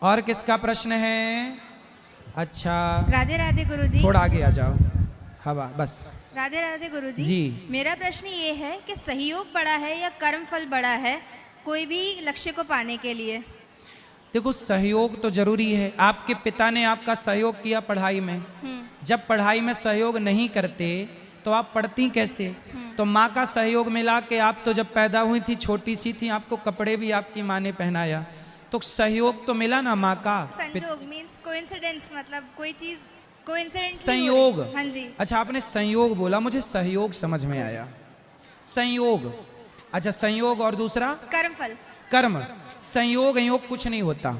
और किसका प्रश्न है? अच्छा, राधे राधे गुरुजी। थोड़ा आगे आ जाओ, हवा बस। राधे राधे गुरुजी जी। मेरा प्रश्न ये है कि सहयोग बड़ा है या कर्म फल बड़ा है कोई भी लक्ष्य को पाने के लिए? देखो, सहयोग तो जरूरी है। आपके पिता ने आपका सहयोग किया पढ़ाई में, जब पढ़ाई में सहयोग नहीं करते तो आप पढ़ती कैसे? तो माँ का सहयोग मिला कि आप तो जब पैदा हुई थी छोटी सी थी, आपको कपड़े भी आपकी माँ ने पहनाया, तो सहयोग तो मिला ना माँ का। संयोग मींस कोइंसिडेंस, मतलब कोई चीज कोइंसिडेंस संयोग। हाँ जी। अच्छा, आपने संयोग बोला, मुझे सहयोग समझ में आया। संयोग, अच्छा संयोग और दूसरा कर्म फल। कर्म। संयोग योग कुछ नहीं होता,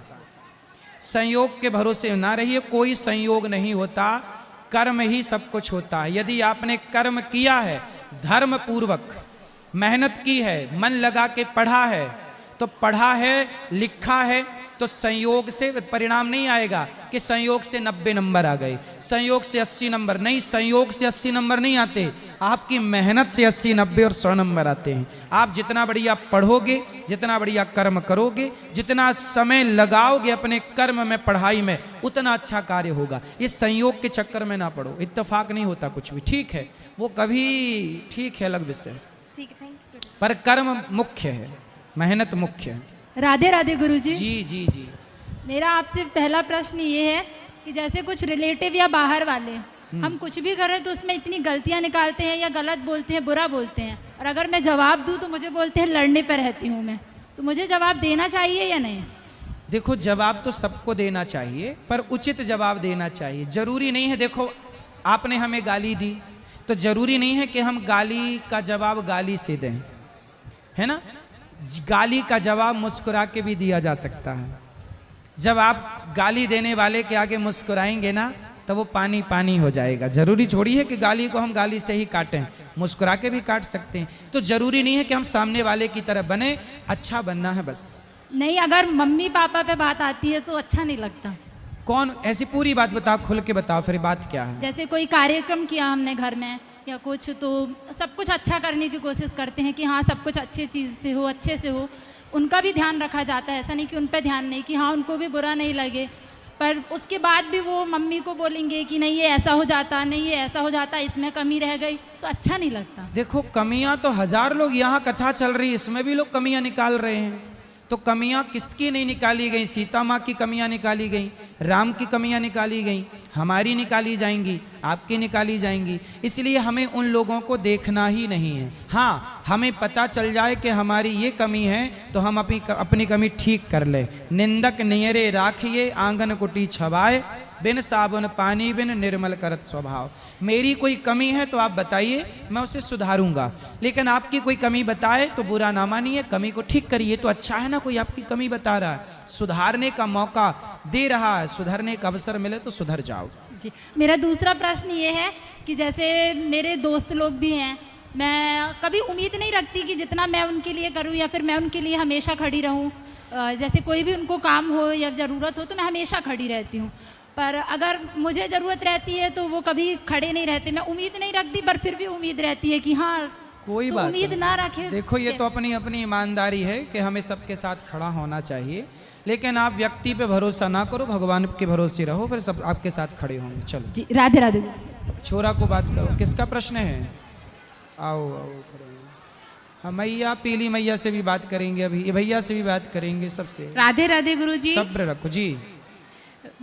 संयोग के भरोसे ना रहिए, कोई संयोग नहीं होता, कर्म ही सब कुछ होता है। यदि आपने कर्म किया है, धर्म पूर्वक मेहनत की है, मन लगा के पढ़ा है, तो पढ़ा है लिखा है, तो संयोग से परिणाम नहीं आएगा कि संयोग से 90 नंबर आ गए, संयोग से 80 नंबर नहीं, संयोग से 80 नंबर नहीं आते, आपकी मेहनत से 80, 90 और 100 नंबर आते हैं। आप जितना बढ़िया पढ़ोगे, जितना बढ़िया कर्म करोगे, जितना समय लगाओगे अपने कर्म में, पढ़ाई में, उतना अच्छा कार्य होगा। ये संयोग के चक्कर में ना पड़ो, इत्तेफाक नहीं होता कुछ भी, ठीक है, वो कभी ठीक है, अलग विषय, ठीक है, थैंक यू। पर कर्म मुख्य है, मेहनत मुख्य है। राधे राधे गुरुजी। जी जी जी। मेरा आपसे पहला प्रश्न ये है कि जैसे कुछ रिलेटिव या बाहर वाले हम कुछ भी करें तो उसमें इतनी गलतियां निकालते हैं या गलत बोलते हैं, बुरा बोलते हैं, और अगर मैं जवाब दूं तो मुझे बोलते हैं लड़ने पर रहती हूं मैं, तो मुझे जवाब देना चाहिए या नहीं? देखो, जवाब तो सबको देना चाहिए, पर उचित जवाब देना चाहिए। जरूरी नहीं है, देखो आपने हमें गाली दी तो जरूरी नहीं है कि हम गाली का जवाब गाली से दें, है ना। गाली का जवाब मुस्कुरा के भी दिया जा सकता है। जब आप गाली देने वाले के आगे मुस्कुराएंगे ना, तो वो पानी पानी हो जाएगा। जरूरी छोड़ी है कि गाली को हम गाली से ही काटें, मुस्कुरा के भी काट सकते हैं। तो जरूरी नहीं है कि हम सामने वाले की तरह बने, अच्छा बनना है बस। नहीं, अगर मम्मी पापा पे बात आती है तो अच्छा नहीं लगता। कौन? ऐसी पूरी बात बताओ, खुल के बताओ, फिर बात क्या है। जैसे कोई कार्यक्रम किया हमने घर में या कुछ, तो सब कुछ अच्छा करने की कोशिश करते हैं कि हाँ सब कुछ अच्छी चीज़ से हो, अच्छे से हो, उनका भी ध्यान रखा जाता है, ऐसा नहीं कि उन पर ध्यान नहीं, कि हाँ उनको भी बुरा नहीं लगे, पर उसके बाद भी वो मम्मी को बोलेंगे कि नहीं ये ऐसा हो जाता, नहीं ये ऐसा हो जाता, इसमें कमी रह गई, तो अच्छा नहीं लगता। देखो, कमियां तो हजार लोग, यहाँ कथा चल रही है इसमें भी लोग कमियां निकाल रहे हैं, तो कमियां किसकी नहीं निकाली गई? सीता माँ की कमियां निकाली गई, राम की कमियां निकाली गई, हमारी निकाली जाएंगी, आपकी निकाली जाएंगी। इसलिए हमें उन लोगों को देखना ही नहीं है। हाँ, हमें पता चल जाए कि हमारी ये कमी है तो हम अपनी कमी ठीक कर ले। निंदक नियरे राखिए, आंगन कुटी छवाए, बिन साबुन पानी बिन निर्मल करत स्वभाव। मेरी कोई कमी है तो आप बताइए, मैं उसे सुधारूंगा, लेकिन आपकी कोई कमी बताए तो बुरा ना मानिए, कमी को ठीक करिए तो अच्छा है ना। कोई आपकी कमी बता रहा है, सुधारने का मौका दे रहा है, सुधरने का अवसर मिले तो सुधर जाओ। जी, मेरा दूसरा प्रश्न ये है कि जैसे मेरे दोस्त लोग भी हैं, मैं कभी उम्मीद नहीं रखती कि जितना मैं उनके लिए करूं या फिर मैं उनके लिए हमेशा खड़ी रहूं। जैसे कोई भी उनको काम हो या ज़रूरत हो तो मैं हमेशा खड़ी रहती हूं, पर अगर मुझे ज़रूरत रहती है तो वो कभी खड़े नहीं रहते। मैं उम्मीद नहीं रखती, पर फिर भी उम्मीद रहती है कि हाँ कोई तो बात उम्मीद ना रखे। देखो, ये तो अपनी अपनी ईमानदारी है कि हमें सबके साथ खड़ा होना चाहिए, लेकिन आप व्यक्ति पे भरोसा ना करो, भगवान के भरोसे रहो, फिर सब आपके साथ खड़े होंगे। चलो जी, राधे राधे। छोरा को बात करो, किसका प्रश्न है? आओ आओ खड़े। हाँ, मैया, पीली मैया से भी बात करेंगे, अभी ये भैया से भी बात करेंगे, सबसे। राधे राधे गुरुजी। सब्र रखो जी।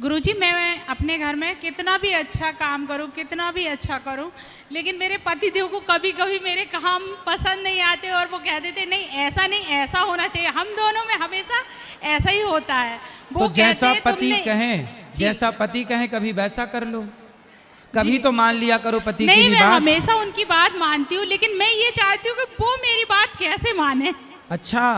गुरुजी, मैं अपने घर में कितना भी अच्छा काम करूं, कितना भी अच्छा करूं, लेकिन मेरे पतिदेव को कभी कभी मेरे काम पसंद नहीं आते और वो कह देते नहीं ऐसा होना चाहिए। हम दोनों में हमेशा ऐसा ही होता है। वो तो जैसा पति कहें, जैसा पति कहें कभी वैसा कर लो, कभी तो मान लिया करो पति की नहीं, भी मैं बात। हमेशा उनकी बात मानती हूँ, लेकिन मैं ये चाहती हूँ कि वो मेरी बात कैसे माने। अच्छा,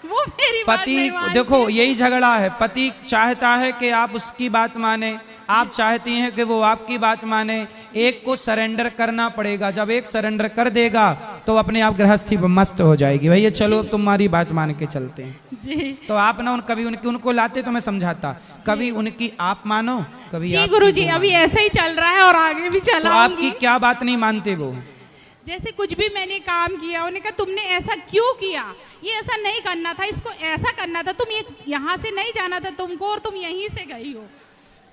वो मेरी बात पति नहीं मानते। देखो, यही झगड़ा है। पति चाहता है कि आप उसकी बात माने, आप चाहती हैं कि वो आपकी बात माने। एक को सरेंडर करना पड़ेगा, जब एक सरेंडर कर देगा तो अपने आप गृहस्थी मस्त हो जाएगी। भैया चलो तुम्हारी बात मान के चलते हैं जी। तो आप ना कभी उनको लाते तो मैं समझाता, कभी उनकी आप मानो, कभी जी गुरुजी, अभी ऐसे ही चल रहा है और आगे भी तो चलाऊंगी। आपकी क्या बात नहीं मानते वो? जैसे कुछ भी मैंने काम किया, उन्होंने कहा तुमने ऐसा क्यों किया, ये ऐसा नहीं करना था, इसको ऐसा करना था, तुम ये यहाँ से नहीं जाना था तुमको और तुम यहीं से गई हो।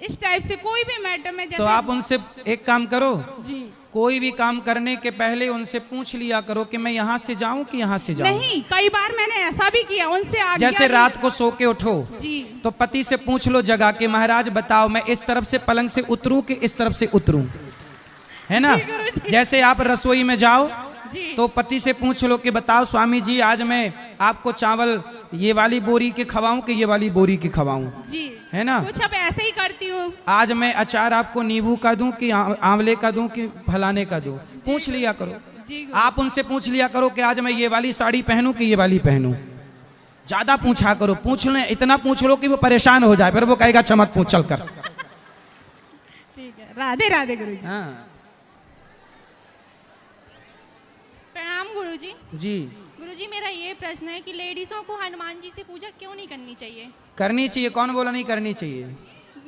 इस टाइप से कोई भी मैटर में जैसे तो आप उनसे एक काम करो, जी कोई भी काम करने के पहले उनसे पूछ लिया करो कि मैं यहाँ से जाऊं कि यहाँ से जाऊं। नहीं, कई बार मैंने ऐसा भी किया, उनसे आज्ञा जैसे ली। रात को सो के उठो जी तो पति से पूछ लो जगा के, महाराज बताओ मैं इस तरफ से पलंग से उतरूं कि इस तरफ से उतरूं, है ना। जी, गुरुजी। जैसे आप रसोई में जाओ जी तो पति से पूछ लो कि बताओ स्वामी जी आज मैं आपको चावल ये वाली बोरी के खवाऊं कि ये वाली बोरी के खवाऊं, जी, है ना। कुछ अब ऐसे ही करती हूँ। आज मैं अचार आपको नींबू का दूं कि आंवले का दूं कि फलाने का दूं, पूछ लिया करो। जी गुरु। आप उनसे पूछ लिया करो कि आज मैं ये वाली साड़ी पहनूं कि ये वाली पहनूं। ज्यादा पूछा करो, पूछ लें इतना पूछ लो कि वो परेशान हो जाए, फिर वो कहेगा अच्छा मत पूछ चल कर। ठीक है, राधे राधे गुरु जी। हाँ प्रणाम गुरु जी। जी, गुरुजी मेरा ये प्रश्न है कि लेडीज़ों को हनुमान जी से पूजा क्यों नहीं करनी चाहिए? करनी चाहिए, कौन बोला नहीं करनी चाहिए।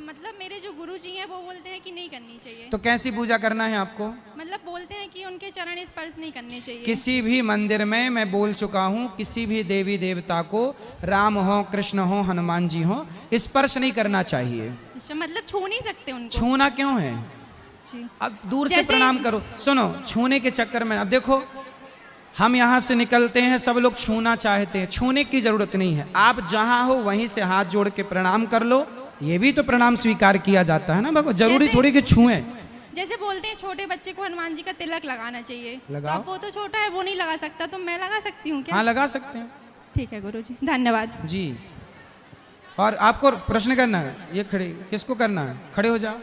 मतलब मेरे जो गुरुजी हैं वो बोलते हैं कि नहीं करनी चाहिए। तो कैसी पूजा करना है आपको। मतलब बोलते हैं कि उनके चरण स्पर्श नहीं करने चाहिए। किसी भी मंदिर में मैं बोल चुका हूँ, किसी भी देवी देवता को, राम हो कृष्ण हो हनुमान जी हो, स्पर्श नहीं करना चाहिए। अच्छा, मतलब छू नहीं सकते उनको? छूना क्यों है, जी। अब दूर से जैसे- प्रणाम करो। सुनो, छूने के चक्कर में अब देखो हम यहाँ से निकलते हैं, सब लोग छूना चाहते हैं, छूने की जरूरत नहीं है। आप जहाँ हो वहीं से हाथ जोड़ के प्रणाम कर लो, ये भी तो प्रणाम स्वीकार किया जाता है ना भगवान, जरूरी जैसे- थोड़ी कि छुएं। जैसे बोलते हैं छोटे बच्चे को हनुमान जी का तिलक लगाना चाहिए, लगाओ। तो अब वो तो छोटा है, वो नहीं लगा सकता, तो मैं लगा सकती हूँ क्या? हाँ लगा सकते हैं ठीक है गुरुजी, धन्यवाद। जी। और आपको प्रश्न करना है, ये खड़े किसको करना है, खड़े हो जाओ,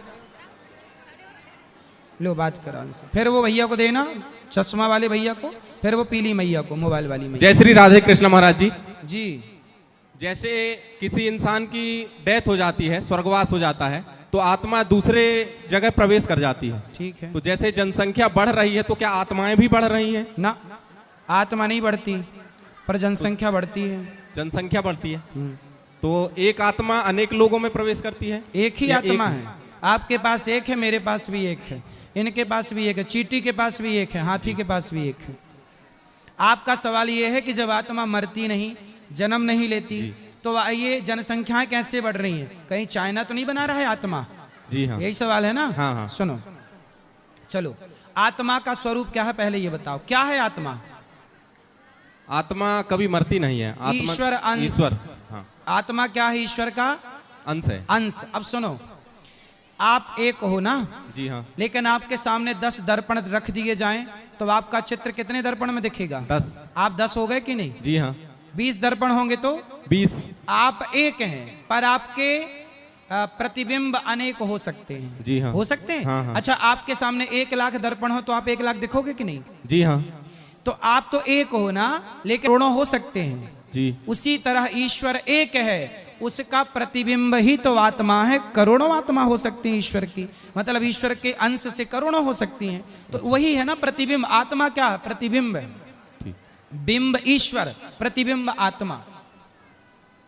लो बात करो उनसे। फिर वो भैया को देना, चश्मा वाले भैया को, फिर वो पीली मैया को, मोबाइल वाली मैया। जय श्री राधे कृष्ण महाराज जी। जी जैसे किसी इंसान की डेथ हो जाती है, स्वर्गवास हो जाता है, तो आत्मा दूसरे जगह प्रवेश कर जाती है। ठीक है तो जैसे जनसंख्या बढ़ रही है तो क्या आत्माएं भी बढ़ रही हैं? ना, आत्मा नहीं बढ़ती पर जनसंख्या बढ़ती है। जनसंख्या बढ़ती है तो एक आत्मा अनेक लोगों में प्रवेश करती है। एक ही या आत्मा एक- है, आपके पास एक है, मेरे पास भी एक है, इनके पास भी एक है, चींटी के पास भी एक है, हाथी के पास भी एक है। आपका सवाल ये है कि जब आत्मा मरती नहीं, जन्म नहीं लेती, तो ये जनसंख्याएं कैसे बढ़ रही हैं, कहीं चाइना तो नहीं बना रहा है आत्मा, जी हाँ। यही सवाल है ना। हाँ, हाँ। सुनो, चलो आत्मा का स्वरूप क्या है पहले ये बताओ, क्या है आत्मा। आत्मा कभी मरती नहीं है। आत्मा ईश्वर अंश। ईश्वर, हाँ, आत्मा क्या है, ईश्वर का अंश है। अंश। अब सुनो, आप एक हो ना, जी हाँ। लेकिन आपके सामने 10 दर्पण रख दिए जाएं तो आपका चित्र कितने दर्पण में दिखेगा? 10। आप 10 हो गए कि नहीं? जी हाँ। 20 दर्पण होंगे तो 20। आप एक हैं, पर आपके प्रतिबिंब अनेक हो सकते हैं। जी हाँ। हो सकते हैं। हाँ, हाँ। अच्छा, आपके सामने 1 लाख दर्पण हो तो आप 1 लाख दिखोगे कि नहीं? जी हाँ। तो आप तो एक हो ना, लेकिन करोड़ों हो सकते हैं। जी। उसी तरह ईश्वर एक है, उसका प्रतिबिंब ही तो आत्मा है। करोड़ों आत्मा हो सकती है ईश्वर की, मतलब ईश्वर के अंश से करोड़ों हो सकती हैं। तो वही है ना प्रतिबिंब। आत्मा क्या है? प्रतिबिंब है। ठीक, बिंब ईश्वर, प्रतिबिंब आत्मा।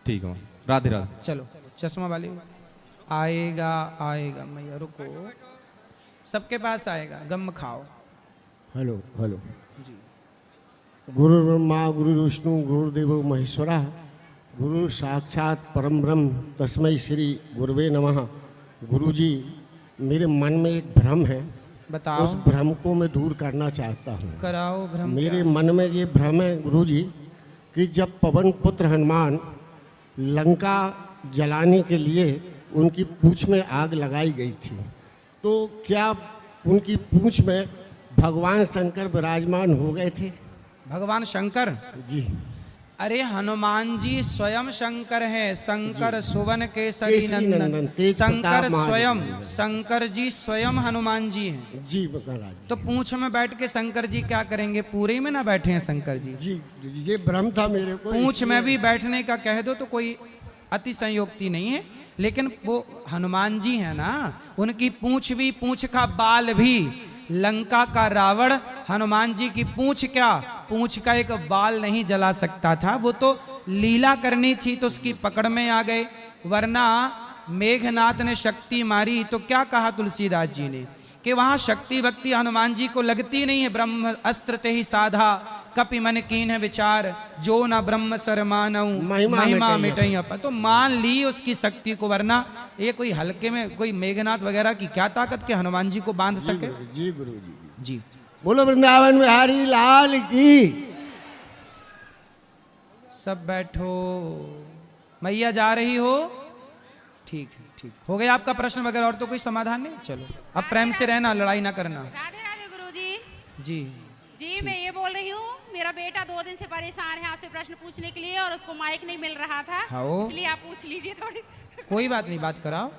ठीक है। राधे राधे। चलो चश्मा वाले आएगा, आएगा मैया, रुको, सबके पास आएगा, गम खाओ। हेलो हेलो गुरु ब्रह्मा गुरु विष्णु गुरुदेव महेश्वरा गुरु साक्षात परम ब्रह्म तस्मै श्री गुरुवे नमः। गुरुजी, मेरे मन में एक भ्रम है, बताओ। उस भ्रम को मैं दूर करना चाहता हूँ। कराओ भ्रम। मेरे मन में ये भ्रम है गुरुजी कि जब पवन पुत्र हनुमान लंका जलाने के लिए उनकी पूंछ में आग लगाई गई थी, तो क्या उनकी पूंछ में भगवान शंकर विराजमान हो गए थे? भगवान शंकर? जी। अरे हनुमान जी स्वयं शंकर हैं, शंकर सुवन केसरी केसरी नंदन, नंदन। तेज शंकर प्रताप स्वयं, महादेव। शंकर जी स्वयं हनुमान जी हैं। जी महाराज। तो पूंछ में बैठ के शंकर जी क्या करेंगे? पूरे में ना बैठे हैं शंकर जी। जी ये भ्रम था मेरे को। पूंछ में इसलिए- भी बैठने का कह दो तो कोई अति संयोक्ति नहीं है, लेकिन वो हनुमान जी है ना, उनकी पूंछ भी, पूंछ का बाल भी, लंका का रावण हनुमान जी की पूंछ क्या, पूंछ का एक बाल नहीं जला सकता था। वो तो लीला करनी थी तो उसकी पकड़ में आ गए, वरना मेघनाथ ने शक्ति मारी तो क्या कहा तुलसीदास जी ने कि वहां शक्ति भक्ति हनुमान जी को लगती नहीं है। ब्रह्म अस्त्र ते ही साधा कपि मन कीन है विचार, जो न ब्रह्म सर मानऊ महिमा मिटई अपन। तो मान ली उसकी शक्ति को, वरना ये कोई हल्के में कोई मेघनाथ वगैरह की क्या ताकत के हनुमान जी को बांध सके। जी गुरु जी जी बोलो वृंदावन बिहारी लाल की। सब बैठो, मैया जा रही हो, ठीक है ठीक हो गया आपका प्रश्न वगैरह, और तो कोई समाधान नहीं। चलो अब प्रेम से रहना, लड़ाई ना करना। राधे राधे गुरुजी। जी जी मैं ये बोल रही हूँ, मेरा बेटा 2 दिन से परेशान है आपसे प्रश्न पूछने के लिए और उसको माइक नहीं मिल रहा था, हाँ। इसलिए आप पूछ लीजिए थोड़ी। कोई बात नहीं, बात कराओ।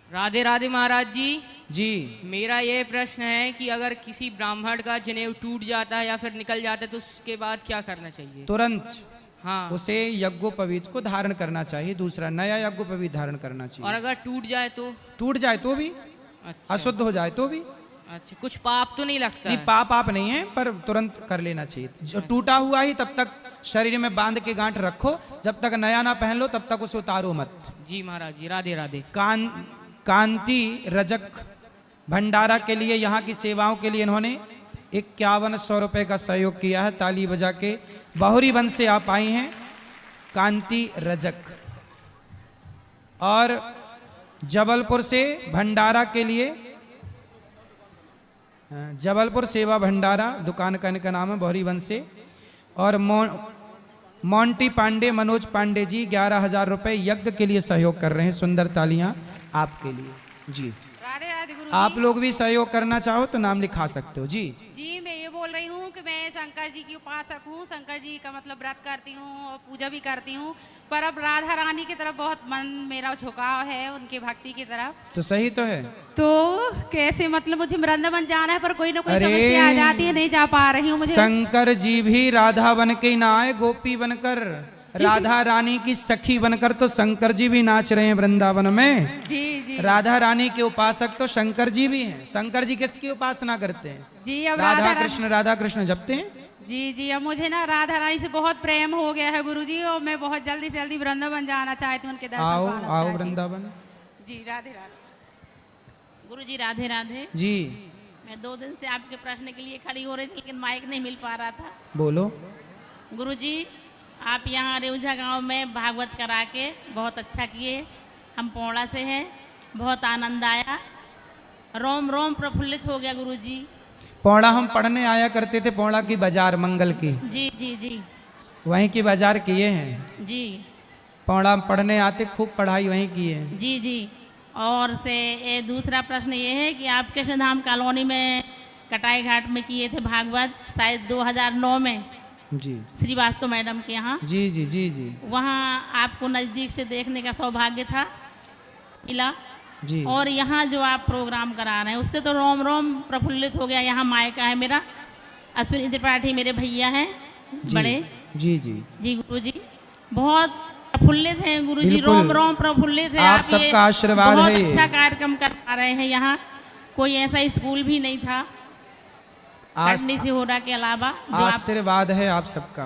राधे राधे महाराज जी। जी मेरा ये प्रश्न है कि अगर किसी ब्राह्मण का जनेऊ टूट जाता है या फिर निकल जाता है तो उसके बाद क्या करना चाहिए? तुरंत हाँ। उसे यज्ञोपवीत को धारण करना चाहिए, दूसरा नया यज्ञोपवीत धारण करना और चाहिए। अगर टूट जाए तो? टूट जाए तो भी, अच्छा अशुद्ध हो जाए तो भी अच्छा, कुछ पाप तो नहीं लगता नहीं, है? पाप आप नहीं है, पर तुरंत कर लेना चाहिए। जो टूटा हुआ ही तब तक शरीर में बांध के गांठ रखो, जब तक नया ना पहन लो तब तक उसे उतारो मत। जी महाराज जी, राधे राधे। कांति रजक भंडारा के लिए, यहाँ की सेवाओं के लिए इन्होंने 5100 रुपये का सहयोग किया है। ताली बजा के। बाहुरी वन से आप आई हैं कांति रजक, और जबलपुर से भंडारा के लिए, जबलपुर सेवा भंडारा दुकान का इनका नाम है, बाहुरी वन से। और मोंटी पांडे, मनोज पांडे जी 11,000 रुपये यज्ञ के लिए सहयोग कर रहे हैं। सुंदर तालियां आपके लिए। जी राधे राधे गुरुजी। आप लोग भी सहयोग करना चाहो तो नाम लिखा सकते हो। जी जी मैं ये बोल रही हूँ कि मैं शंकर जी की उपासक हूँ, शंकर जी का मतलब व्रत करती हूँ और पूजा भी करती हूँ, पर अब राधा रानी की तरफ बहुत मन मेरा झुकाव है, उनकी भक्ति की तरफ। तो सही तो है। तो कैसे, मतलब मुझे वृंदावन जाना है पर कोई ना कोई अरे, समस्या आ जाती है, नहीं जा पा रही हूँ मुझे। शंकर जी भी राधा बन के ना आए, गोपी बनकर, राधा रानी की सखी बनकर तो शंकर जी भी नाच रहे हैं वृंदावन में। जी जी राधा रानी के उपासक तो शंकर जी भी हैं। शंकर जी किसकी उपासना करते हैं? जी अब राधा कृष्ण जपते हैं। जी जी अब मुझे ना राधा रानी से बहुत प्रेम हो गया है गुरुजी, और मैं बहुत जल्दी से जल्दी वृंदावन जाना चाहती हूँ, उनके दर्शन आओ पाना आओ चाहती हूँ। वृंदावन। जी राधे राधे। गुरुजी राधे राधे। जी मैं 2 दिन से आपके प्रश्न के लिए खड़ी हो रही थी, लेकिन माइक नहीं मिल पा रहा था। बोलो। गुरुजी आप यहाँ रेउजा गांव में भागवत करा के बहुत अच्छा किए। हम पौड़ा से हैं, बहुत आनंद आया, रोम रोम प्रफुल्लित हो गया गुरुजी। पौड़ा हम पढ़ने आया करते थे, पौड़ा की बाजार मंगल की, जी जी जी वहीं की बाजार किए हैं। जी पौड़ा पढ़ने आते, खूब पढ़ाई वहीं की है। जी जी। और से ये दूसरा प्रश्न ये है कि आप कृष्णधाम कॉलोनी में कटाई घाट में किए थे भागवत, शायद 2009 में, जी श्रीवास्तव मैडम के यहाँ। जी जी जी जी वहाँ आपको नज़दीक से देखने का सौभाग्य था, मिला। जी। और यहाँ जो आप प्रोग्राम करा रहे हैं उससे तो रोम रोम प्रफुल्लित हो गया। यहाँ मायका है मेरा, अश्विनी त्रिपाठी मेरे भैया हैं जी, बड़े। जी जी जी गुरुजी बहुत प्रफुल्लित हैं गुरुजी, बिल्कुल। रोम रोम प्रफुल्लित है। आप ये सबका आशीर्वाद बहुत है ये। अच्छा कार्यक्रम कर पा रहे हैं। यहाँ कोई ऐसा स्कूल भी नहीं था पढ़ने से हो रहा के अलावा, जो आप आशीर्वाद है आप सबका।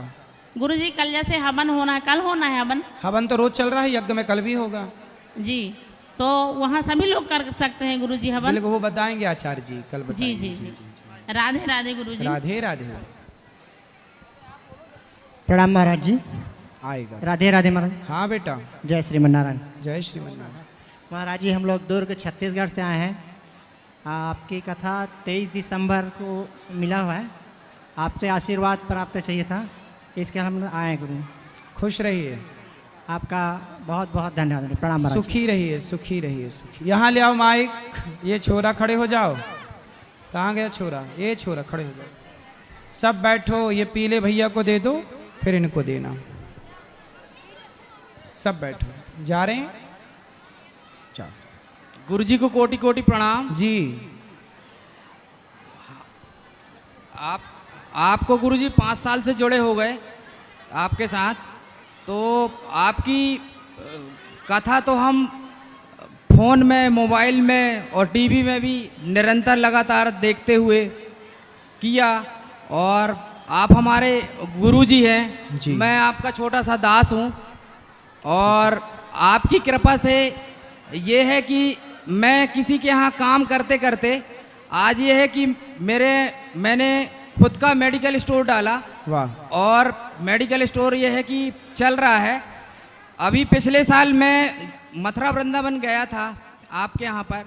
गुरुजी कल जैसे हवन होना, कल होना है हवन। हवन तो रोज चल रहा है, यज्ञ में कल भी होगा। जी तो वहाँ सभी लोग कर सकते हैं गुरुजी हवन। बिल्कुल, वो बताएंगे आचार्य जी, कल जी बताएंगे। जी जी। राधे राधे गुरुजी। राधे राधे। प्रणाम महाराज जी। आएगा। राधे राधे महाराज। हाँ बेटा। जय श्रीमन्नारायण। जय श्रीमन्नारायण। महाराज जी हम लोग दुर्ग छत्तीसगढ़ से आए हैं। आपकी कथा 23 दिसंबर को मिला हुआ है, आपसे आशीर्वाद प्राप्त चाहिए था, इसके हम आए हैं गुरु। खुश रहिए, आपका बहुत बहुत धन्यवाद। प्रणाम महाराज। सुखी रहिए, सुखी रहिए, सुखी। यहाँ ले आओ माइक। ये छोरा खड़े हो जाओ। कहाँ गया छोरा? ये छोरा खड़े हो जाओ। सब बैठो। ये पीले भैया को दे दो, फिर इनको देना। सब बैठो। जा रहे हैं? चलो। गुरुजी को कोटि कोटि प्रणाम। जी। आपको गुरुजी 5 साल से जुड़े हो गए आपके साथ, तो आपकी कथा तो हम फ़ोन में, मोबाइल में और टीवी में भी निरंतर लगातार देखते हुए किया, और आप हमारे गुरुजी हैं जी। मैं आपका छोटा सा दास हूँ, और आपकी कृपा से ये है कि मैं किसी के यहाँ काम करते करते आज ये है कि मैंने खुद का मेडिकल स्टोर डाला। वाह। और मेडिकल स्टोर ये है कि चल रहा है। अभी पिछले साल मैं मथुरा वृंदावन गया था आपके यहाँ पर,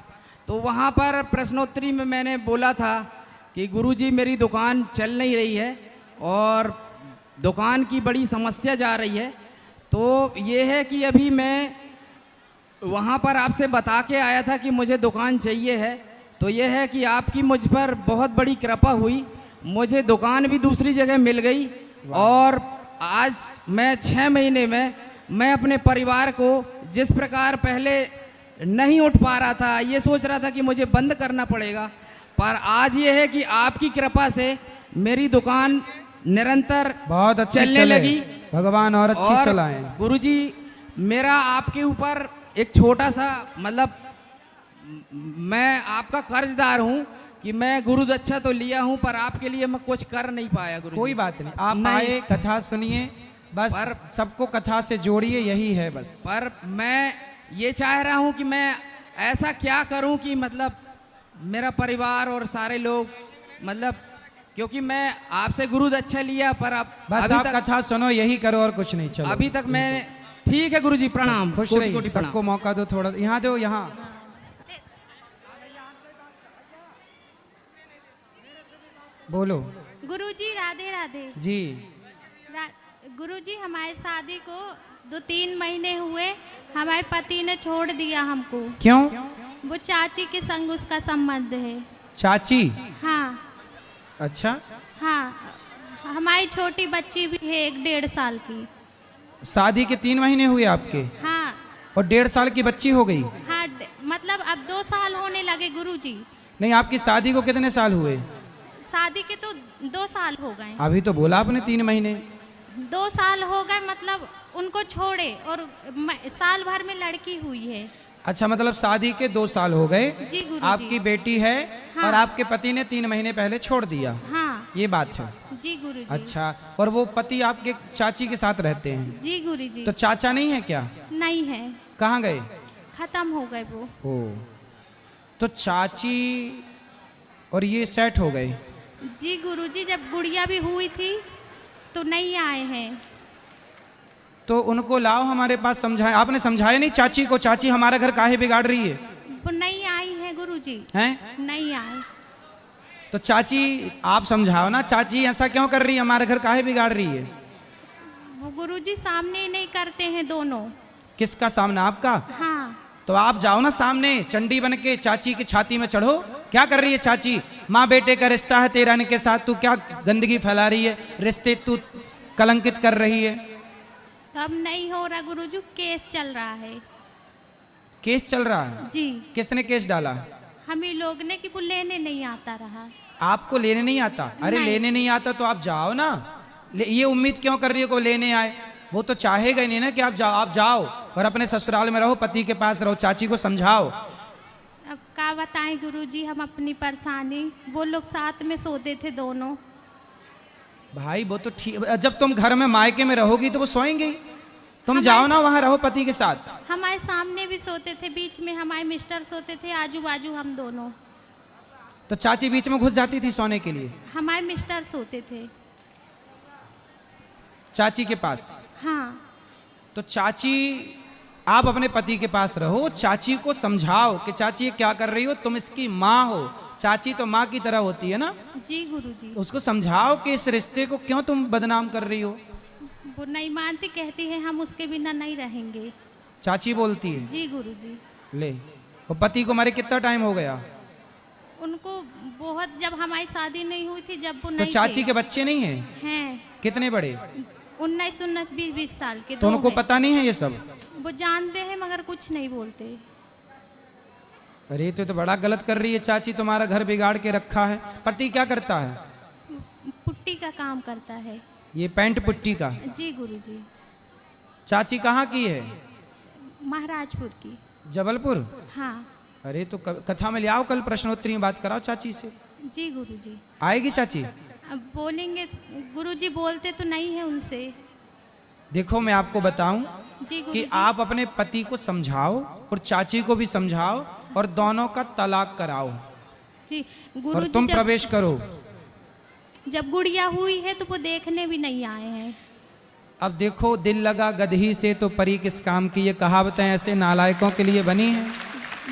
तो वहाँ पर प्रश्नोत्तरी में मैंने बोला था कि गुरुजी मेरी दुकान चल नहीं रही है और दुकान की बड़ी समस्या जा रही है। तो ये है कि अभी मैं वहाँ पर आपसे बता के आया था कि मुझे दुकान चाहिए है। तो ये है कि आपकी मुझ पर बहुत बड़ी कृपा हुई, मुझे दुकान भी दूसरी जगह मिल गई। और आज मैं 6 महीने में मैं अपने परिवार को जिस प्रकार पहले नहीं उठ पा रहा था, ये सोच रहा था कि मुझे बंद करना पड़ेगा, पर आज ये है कि आपकी कृपा से मेरी दुकान निरंतर बहुत अच्छी चलने चले। लगी। भगवान और अच्छी चलाएं। गुरुजी मेरा आपके ऊपर एक छोटा सा मतलब मैं आपका कर्जदार हूँ कि मैं गुरु दक्षा तो लिया हूँ पर आपके लिए मैं कुछ कर नहीं पाया गुरुजी। कोई बात नहीं, आप नहीं। आए, कथा सुनिए, बस सबको कथा से जोड़िए, यही है बस। पर मैं ये चाह रहा हूँ कि मैं ऐसा क्या करूँ कि मतलब मेरा परिवार और सारे लोग मतलब, क्योंकि मैं आपसे गुरु दक्षा लिया पर अब बस अभी आप तक कथा सुनो, यही करो और कुछ नहीं। चलो अभी तक मैं ठीक है गुरुजी, प्रणाम। खुश कोटि रहिए, कोटि प्रणाम। सबको मौका दो, थोड़ा यहाँ दो, यहाँ बोलो। गुरुजी राधे राधे। जी गुरुजी हमारे शादी को 2-3 महीने हुए, हमारे पति ने छोड़ दिया हमको। क्यों? वो चाची के संग उसका संबंध है। चाची? हाँ अच्छा। हाँ, हमारी छोटी बच्ची भी है 1-1.5 साल की। शादी के 3 महीने हुए आपके? हाँ। और 1.5 साल की बच्ची हो गई? हाँ, मतलब अब 2 साल होने लगे गुरुजी। नहीं, आपकी शादी को कितने साल हुए? शादी के तो 2 साल हो गए। अभी तो बोला आपने 3 महीने। 2 साल हो गए, मतलब उनको छोड़े और साल भर में लड़की हुई है। अच्छा, मतलब शादी के 2 साल हो गए। जी गुरुजी। आपकी बेटी है। हाँ। और आपके पति ने 3 महीने पहले छोड़ दिया। हाँ। ये बात है। जी गुरुजी। अच्छा, और वो पति आपके चाची के साथ रहते हैं? जी गुरुजी। तो चाचा नहीं है क्या? नहीं है। कहाँ गए? खत्म हो गए वो। ओ, तो चाची और ये सेट हो गए? जी गुरुजी, जब गुड़िया भी हुई थी तो नहीं आए हैं। तो उनको लाओ हमारे पास, समझाए। आपने समझाया नहीं चाची को, चाची हमारा घर काहे बिगाड़ रही है? वो नहीं आई है गुरुजी। हैं? नहीं आए। तो चाची आप समझाओ ना, चाची ऐसा क्यों कर रही है, हमारा घर काहे बिगाड़ रही है? वो गुरुजी सामने नहीं करते हैं दोनों। किसका सामना? आपका? हाँ। तो आप जाओ ना सामने, चंडी बन के चाची की छाती में चढ़ो। क्या कर रही है चाची? माँ बेटे का रिश्ता है तेरा इनके साथ, तू क्या गंदगी फैला रही है, रिश्ते तू कलंकित कर रही है। तब नहीं हो रहा गुरुजी, केस चल रहा है। केस चल रहा है? जी। किसने केस डाला? हम ही लोग ने कि वो लेने नहीं आता रहा। आपको लेने नहीं आता? अरे नहीं। लेने नहीं आता तो आप जाओ ना। ये उम्मीद क्यों कर रही है को लेने आए? वो तो चाहेगा ही नहीं ना कि आप जाओ। आप जाओ और अपने ससुराल में रहो, पति के पास रहो, चाची को समझाओ। अब क्या बताएं गुरुजी हम अपनी परेशानी। वो लोग साथ में सोते थे दोनों। भाई वो तो ठीक, जब तुम घर में मायके में रहोगी तो वो सोएंगे। तुम जाओ ना वहाँ रहो पति के साथ। हमारे सामने भी सोते थे, बीच में हमारे मिस्टर सोते थे, आजू बाजू हम दोनों। तो चाची बीच में घुस जाती थी सोने के लिए? हमारे मिस्टर सोते थे चाची के पास? हाँ। तो चाची, आप अपने पति के पास रहो, चाची को समझाओ कि चाची ये क्या कर रही हो, तुम इसकी माँ हो। चाची तो माँ की तरह होती है ना। जी गुरुजी। उसको समझाओ कि इस रिश्ते को क्यों तुम बदनाम कर रही हो। वो नहीं मानती, कहती है हम उसके बिना नहीं रहेंगे। चाची बोलती है? जी गुरुजी। ले, वो पति को मारे कितना टाइम हो गया? उनको बहुत, जब हमारी शादी नहीं हुई थी जब वो तो नहीं चाची थे। के बच्चे नहीं हैं? हैं। कितने बड़े? 19, 20 साल के। तो उनको पता नहीं है ये सब? वो जानते हैं मगर कुछ नहीं बोलते। अरे तो बड़ा गलत कर रही है चाची, तुम्हारा घर बिगाड़ के रखा है। पति क्या करता है? पुट्टी का काम करता है। ये पैंट पुट्टी का? जी गुरुजी। चाची कहाँ की है? महाराजपुर की। जबलपुर? हाँ। अरे तो कथा में ले आओ, कल प्रश्नोत्तरी में बात कराओ चाची से। जी गुरुजी। आएगी चाची? अब बोलेंगे गुरुजी, बोलते तो नहीं है उनसे। देखो मैं आपको बताऊं जी कि गुरुजी। आप अपने पति को समझाओ और चाची को भी समझाओ और दोनों का तलाक कराओ जी और गुरुजी, तुम प्रवेश करो। जब गुड़िया हुई है तो वो देखने भी नहीं आए हैं। अब देखो, दिल लगा गदही से तो परी किस काम की, ये कहावतें ऐसे नालायकों के लिए बनी हैं।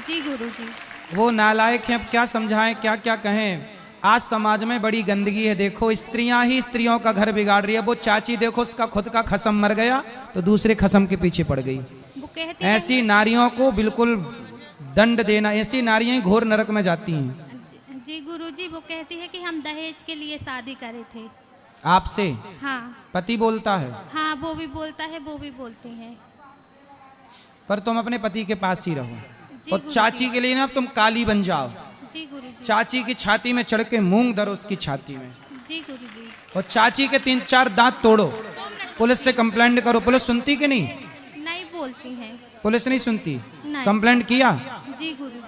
जी गुरुजी। वो नालायक हैं, अब क्या समझाएं, क्या क्या कहें। आज समाज में बड़ी गंदगी है। देखो, स्त्रियां ही स्त्रियों का घर बिगाड़ रही है। वो चाची देखो, उसका खुद का खसम मर गया तो दूसरे खसम के पीछे पड़ गई। वो कहती ऐसी नारियों को बिल्कुल दंड देना, ऐसी नारियां ही घोर नरक में जाती हैं। जी गुरुजी, वो कहती है कि हम दहेज के लिए शादी करे थे। आपसे हाँ पति बोलता है, हाँ, वो भी बोलता है, वो भी बोलती हैं। पर तुम अपने पति के पास ही रहो जी और गुरुजी। चाची के लिए ना तुम काली बन जाओ। जी गुरुजी। चाची की छाती में चढ़ के मूंग धरो उसकी छाती में, जी गुरुजी। और चाची के 3-4 दांत तोड़ो। पुलिस से कंप्लेंट करो। पुलिस सुनती कि नहीं? नहीं बोलती हैं। पुलिस नहीं सुनती। नहीं। कंप्लेंट किया? जी गुरुजी।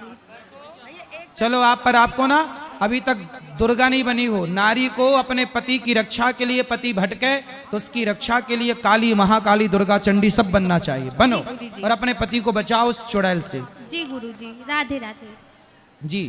चलो, आप पर आपको ना अभी तक दुर्गा नहीं बनी हो। नारी को अपने पति की रक्षा के लिए, पति भटके तो उसकी रक्षा के लिए काली, महाकाली, दुर्गा, चंडी सब बनना चाहिए। बनो जी, जी। और अपने पति को बचाओ उस चुड़ैल से। जी गुरुजी, राधे राधे। जी।